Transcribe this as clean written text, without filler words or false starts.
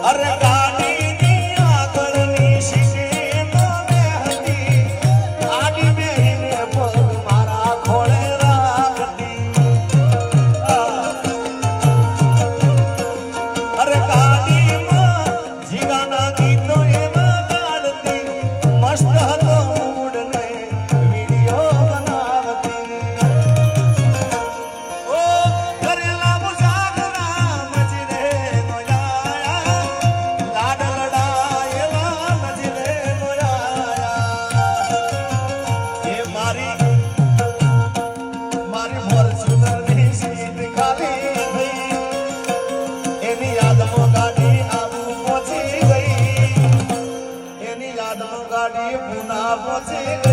અરે ગાડીની આગળની સીટી તો મેં હતી, આડી બેહીને પગ મારા ખોળે રાખતી. અરે ગાડીમાં જીગાના ગીતો એમાં ગાડતી, મસ્ત હતો મૂડ ને વિડીયો બનાવતી. ઓ કરેલા મુસાફરા મજરે નો આયા, લાડ લડાયેલા મજરે નો આયા. એ મારી ફોર્ચ્યુનરની સીટ ખાલી થઈ, એની યાદમાં ગાડી આવું પહોંચી ગઈ, એની યાદમાં ગાડી પુના પહોંચી ગઈ.